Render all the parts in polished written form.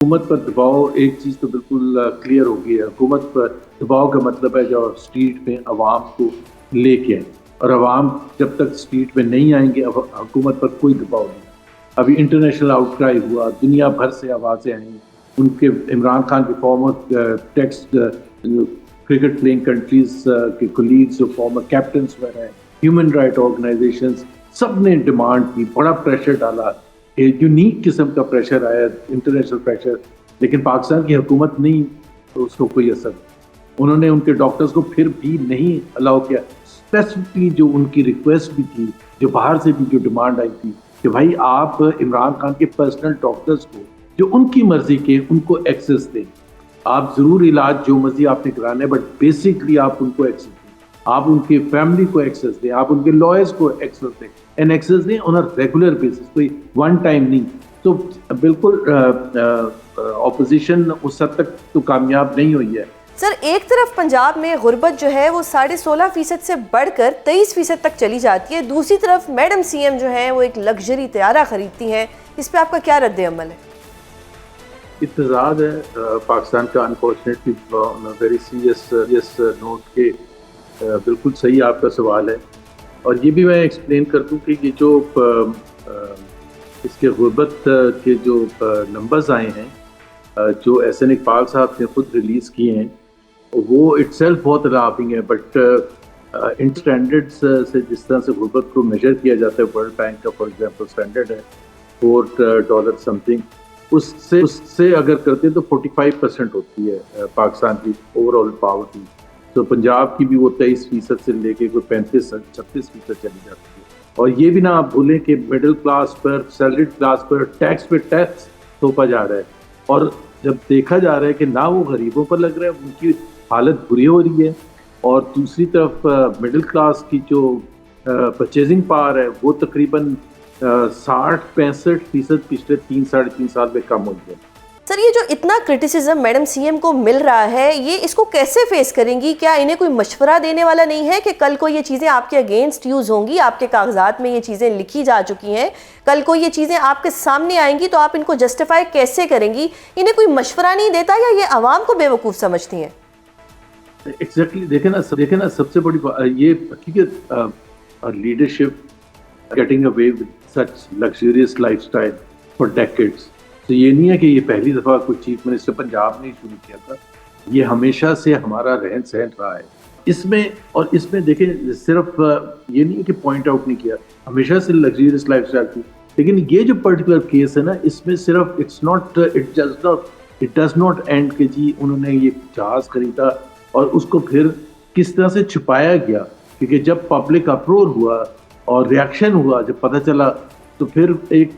हुकूमत पर दबाव, एक चीज़ तो बिल्कुल क्लियर हो गई है। हुकूमत पर दबाव का मतलब है जो स्ट्रीट में आवाम को लेके आए, और आवाम जब तक स्ट्रीट में नहीं आएंगे अब हुकूमत पर कोई दबाव नहीं। अभी इंटरनेशनल आउटक्राई हुआ, दुनिया भर से आवाज़ें आई, उनके इमरान खान के farmer text cricket playing countries के कोलीग्स जो फॉर्मर कैप्टन्स वगैरह हैं, ह्यूमन राइट ऑर्गेनाइजेशंस, सब ने डिमांड की, बड़ा प्रेशर डाला, यूनिक किस्म का प्रेशर आया, इंटरनेशनल प्रेशर, लेकिन पाकिस्तान की हुकूमत नहीं, तो उसको कोई असर नहीं। उन्होंने उनके डॉक्टर्स को फिर भी नहीं अलाउ किया। स्पेसिफिकली जो उनकी रिक्वेस्ट भी थी, जो बाहर से भी जो डिमांड आई थी कि भाई आप इमरान खान के पर्सनल डॉक्टर्स को जो उनकी मर्जी के उनको एक्सेस दें, आप ज़रूर इलाज जो मर्जी आपने कराना है, बट बेसिकली आप उनको एक्सेस दें, आप उनके फैमिली को एक्सेस दें, आप उनके लॉयर्स को एक्सेस दें, एंड एक्सेस दें ऑन अ रेगुलर बेसिस, कोई वन टाइम नहीं। तो बिल्कुल ऑपोजिशन उस हद तक तो कामयाब नहीं हुई है। सर, एक तरफ पंजाब में गुर्बत जो है वो 16.5% से बढ़कर 23% तक चली जाती है, दूसरी तरफ मैडम सीएम जो है वो एक लग्जरी तैयारा खरीदती हैं, इस पे आपका क्या रद्द अमल है? इत्तेजाद है पाकिस्तान का, अनफॉर्चुनेटली वेरी सीरियस नोट के, बिल्कुल सही आपका सवाल है। और ये भी मैं एक्सप्लेन कर दूं कि ये जो इसके गुर्बत के जो नंबर्स आए हैं, जो एहसन इकबाल साहब ने खुद रिलीज़ किए हैं, वो इटसेल्फ बहुत अलार्मिंग है, बट इन स्टैंडर्ड्स से जिस तरह से गुर्बत को मेजर किया जाता है, वर्ल्ड बैंक का फॉर एग्जांपल स्टैंडर्ड है $4 समथिंग, उससे अगर करते हैं तो 45% होती है पाकिस्तान की ओवरऑल पावर्टी। तो पंजाब की भी वो 23% से लेके कोई 35-36% चली जाती है। और ये भी ना आप भूलें कि मिडिल क्लास पर, सैलरीड क्लास पर टैक्स थोपा जा रहा है, और जब देखा जा रहा है कि ना वो गरीबों पर लग रहा है, उनकी हालत बुरी हो रही है, और दूसरी तरफ मिडिल क्लास की जो परचेजिंग पावर है वो तकरीबन 60-65% पिछले 3-3.5 साल में कम हुई है। सर, ये जो इतना क्रिटिसिज्म मैडम सीएम को मिल रहा है, ये इसको कैसे फेस करेंगी? क्या इन्हें कोई मशवरा देने वाला नहीं है कि कल को ये चीज़ें आपके अगेंस्ट यूज़ होंगी, आपके कागजात में ये चीज़ें लिखी जा चुकी हैं, कल को ये चीज़ें आपके सामने आएंगी तो आप इनको जस्टिफाई कैसे करेंगी? इन्हें कोई मशवरा नहीं देता, या ये आवाम को बेवकूफ़ समझती हैं? एग्जैक्टली, देखे ना सबसे बड़ी ये हकीकत, leadership getting away with such luxurious lifestyle for decades. तो ये नहीं है कि ये पहली दफ़ा कोई चीफ मिनिस्टर पंजाब ने शुरू किया था, ये हमेशा से हमारा रहन सहन रहा है। इसमें देखें, सिर्फ ये नहीं है कि पॉइंट आउट नहीं किया, हमेशा से लग्जरियस लाइफस्टाइल थी, लेकिन ये जो पर्टिकुलर केस है ना, इसमें सिर्फ इट डज नॉट एंड कि जी उन्होंने ये जहाज़ खरीदा और उसको फिर किस तरह से छुपाया गया, क्योंकि जब पब्लिक अप्रोर हुआ और रिएक्शन हुआ, जब पता चला, तो फिर एक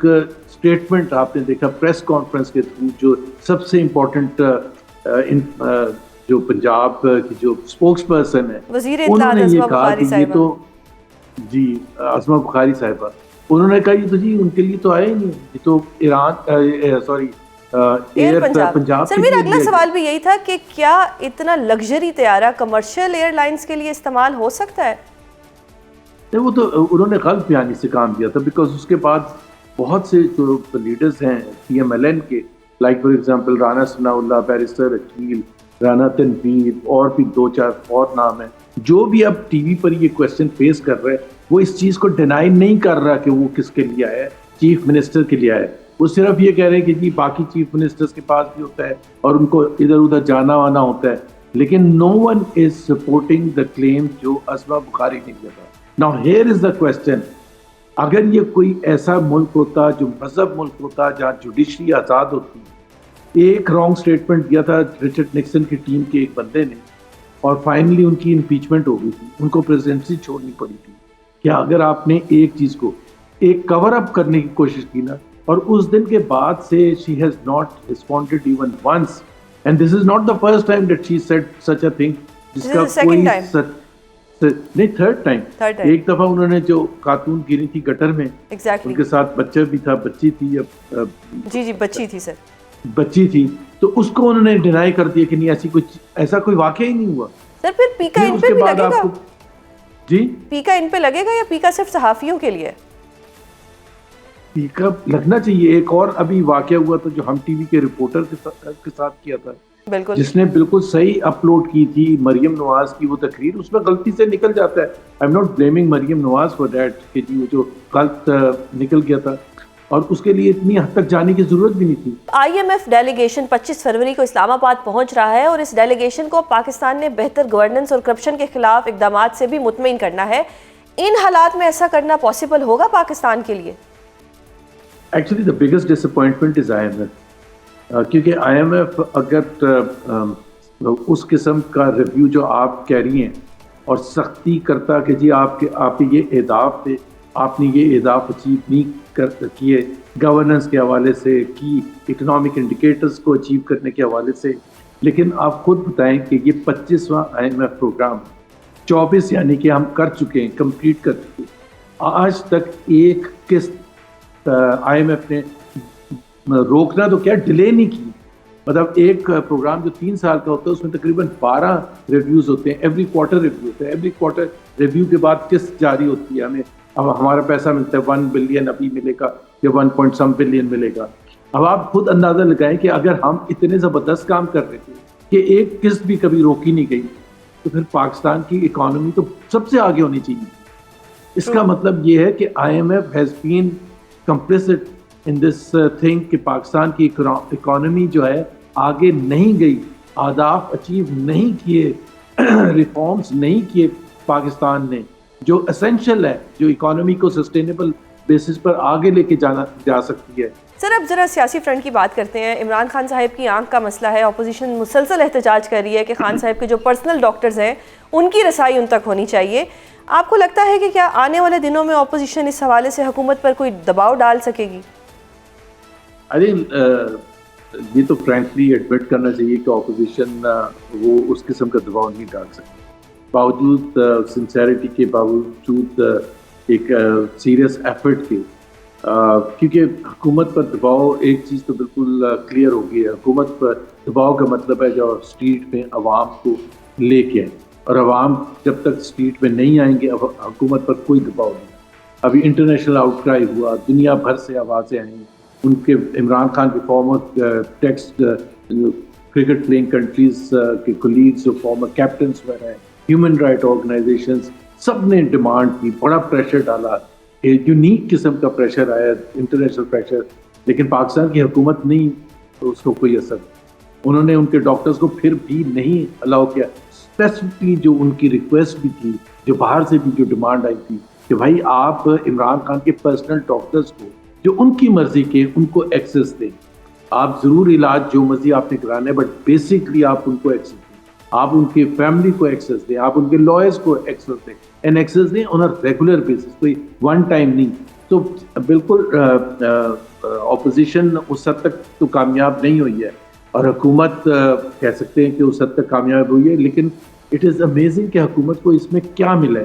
स्टेटमेंट आपने देखा प्रेस कॉन्फ्रेंस के थ्रू, जो सबसे इम्पोर्टेंट जो पंजाब की जो स्पोक्स पर्सन है, उन्होंने ये कहा कि ये तो जी आसमा बुखारी साहिबा, उन्होंने कहा ये तो जी उनके लिए तो आया ही नहीं, ये तो एयर पंजाब। सर, मेरा अगला सवाल भी यही था कि क्या इतना लग्जरी तैयारा कमर्शियल एयरलाइंस के लिए इस्तेमाल हो सकता है? वो तो उन्होंने गलत बयानी से काम किया था, बिकॉज उसके बाद बहुत से जो लीडर्स हैं PMLN के, like for example Rana Sanaullah, barrister Aqeel, Rana Tanveer, और भी 2-4 और नाम हैं, जो भी अब टीवी पर ये क्वेश्चन फेस कर रहे हैं, वो इस चीज़ को डिनाई नहीं कर रहा कि वो किसके लिए आया है, चीफ मिनिस्टर के लिए आया है। वो सिर्फ ये कह रहे हैं कि जी बाकी चीफ मिनिस्टर्स के पास भी होता है और उनको इधर उधर जाना वाना होता है, लेकिन no one is supporting the claim जो असमा बुखारी ने किया था। Now here is the question, अगर ये कोई ऐसा मुल्क होता जो मजहब मुल्क होता, जहाँ जुडिशरी आज़ाद होती, एक रॉन्ग स्टेटमेंट दिया था रिचर्ड निक्सन की टीम के एक बंदे ने, और फाइनली उनकी इम्पीचमेंट हो गई थी, उनको प्रेसिडेंसी छोड़नी पड़ी थी। क्या अगर आपने एक चीज़ को एक कवर अप करने की कोशिश की ना, और उस दिन के बाद से she has not responded even once, and this is not the first time that she said such a thing, जिसका कोई नहीं, थर्ड टाइम। एक दफा उन्होंने जो खातून गिरी थी गटर में, उनके साथ बच्चा भी था, बच्ची थी, जी बच्ची थी सर, बच्ची थी, तो उसको उन्होंने डिनाई कर दिया कि नहीं, ऐसा कोई वाकया ही नहीं हुआ। सर, फिर पीका इन पे भी लगेगा? जी, पीका इन पे लगेगा या पीका सिर्फ सहाफियों के लिए? ٹیکہ لگنا چاہیے. ایک اور ابھی واقعہ ہوا تھا جو ہم ٹی وی کے رپورٹر کے ساتھ کیا تھا, بالکل جس نے بالکل صحیح اپلوڈ کی تھی مریم نواز کی وہ تقریر, اس میں غلطی سے نکل جاتا ہے. I am not blaming Maryam Nawaz for that کہ جی وہ جو غلط نکل گیا تھا, اور اس کے لیے اتنی حد تک جانے کی ضرورت بھی نہیں تھی. آئی ایم ایف ڈیلیگیشن 25 فروری کو اسلام آباد پہنچ رہا ہے اور اس ڈیلیگیشن کو پاکستان نے بہتر گورننس اور کرپشن کے خلاف اقدامات سے بھی مطمئن کرنا ہے. ان حالات میں ایسا کرنا پاسبل ہوگا پاکستان کے لیے؟ Actually the biggest disappointment is I M F, کیونکہ آئی ایم ایف اگر اس قسم کا ریویو جو آپ کہہ رہی ہیں اور سختی کرتا کہ جی آپ کے یہ اہداف تھے, آپ نے یہ اہداف اچیو نہیں کیے گورننس کے حوالے سے, کی اکنامک انڈیکیٹرز کو اچیو کرنے کے حوالے سے, لیکن آپ خود بتائیں کہ یہ 25واں آئی ایم ایف پروگرام 24 یعنی کہ ہم کر چکے ہیں, کمپلیٹ کر چکے ہیں. آج تک ایک قسط آئی ایم ایف نے روکنا تو کیا ڈیلے نہیں کی. مطلب ایک پروگرام جو 3 سال کا ہوتا ہے اس میں تقریباً 12 ریویوز ہوتے ہیں, ایوری کوارٹر ریویو ہوتا ہے. ایوری کوارٹر ریویو کے بعد قسط جاری ہوتی ہے, ہمیں اب ہمارا پیسہ ملتا ہے 1 بلین ابھی ملے گا یا 1 بلین ملے گا. اب آپ خود اندازہ لگائیں کہ اگر ہم اتنے زبردست کام کر رہے تھے کہ ایک قسط بھی کبھی روکی نہیں گئی, تو پھر پاکستان کی اکانومی تو سب سے آگے ہونی چاہیے. اس کا مطلب یہ ہے کہ I am F has been complicit in this thing کہ پاکستان کی اکانومی جو ہے آگے نہیں گئی, اہداف اچیو نہیں کیے, ریفارمز نہیں کیے پاکستان نے جو اسینشل ہے, جو اکانومی کو سسٹینیبل بیسس پر آگے لے کے جا سکتی ہے. سر اب ذرا سیاسی فرنٹ کی بات کرتے ہیں. عمران خان صاحب کی آنکھ کا مسئلہ ہے, اپوزیشن مسلسل احتجاج کر رہی ہے کہ خان صاحب کے جو پرسنل ڈاکٹرز ہیں ان کی رسائی ان تک ہونی چاہیے. آپ کو لگتا ہے کہ کیا آنے والے دنوں میں اپوزیشن اس حوالے سے حکومت پر کوئی دباؤ ڈال سکے گی؟ ارے یہ تو فرینکلی ایڈمٹ کرنا چاہیے کہ اپوزیشن وہ اس قسم کا دباؤ نہیں ڈال سکتی, باوجود سنسیریٹی کے, باوجود ایک سیریس ایفرٹ کے. کیونکہ حکومت پر دباؤ ایک چیز تو بالکل کلیئر ہو گئی ہے, حکومت پر دباؤ کا مطلب ہے جو اسٹریٹ میں عوام کو لے کے آئیں, اور عوام جب تک اسٹریٹ میں نہیں آئیں گے حکومت پر کوئی دباؤ نہیں. ابھی انٹرنیشنل آؤٹ کرائی ہوا, دنیا بھر سے آوازیں آئیں, ان کے عمران خان کے former test cricket playing countries کے کولیگز جو فارمر کیپٹنس وغیرہ ہیں, ہیومن رائٹ آرگنائزیشنز, سب نے ڈیمانڈ کی, بڑا پریشر ڈالا, ایک یونیک قسم کا پریشر آیا, انٹرنیشنل پریشر, لیکن پاکستان کی حکومت نہیں اس کو کوئی اثر. انہوں نے ان کے ڈاکٹرز کو پھر بھی نہیں الاؤ کیا. اسپیسیفکلی جو ان کی ریکویسٹ بھی تھی, جو باہر سے بھی جو ڈیمانڈ آئی تھی کہ بھائی آپ عمران خان کے پرسنل ڈاکٹرز کو جو ان کی مرضی کے ان کو ایکسیس دیں. آپ ضرور علاج جو مرضی آپ نے کرانا ہے, بٹ بیسکلی آپ ان کو ایکسیس دیں, آپ ان کی فیملی کو ایکسیس دیں, آپ ان کے لائرز کو ایکسیس دیں, اینڈ ایکسیس دیں آن اے ریگولر بیسس, کوئی ون ٹائم نہیں. تو بالکل اپوزیشن اس حد تک تو کامیاب نہیں ہوئی ہے, اور حکومت کہہ سکتے ہیں کہ اس حد تک کامیاب ہوئی ہے, لیکن اٹ از امیزنگ کہ حکومت کو اس میں کیا ملا ہے.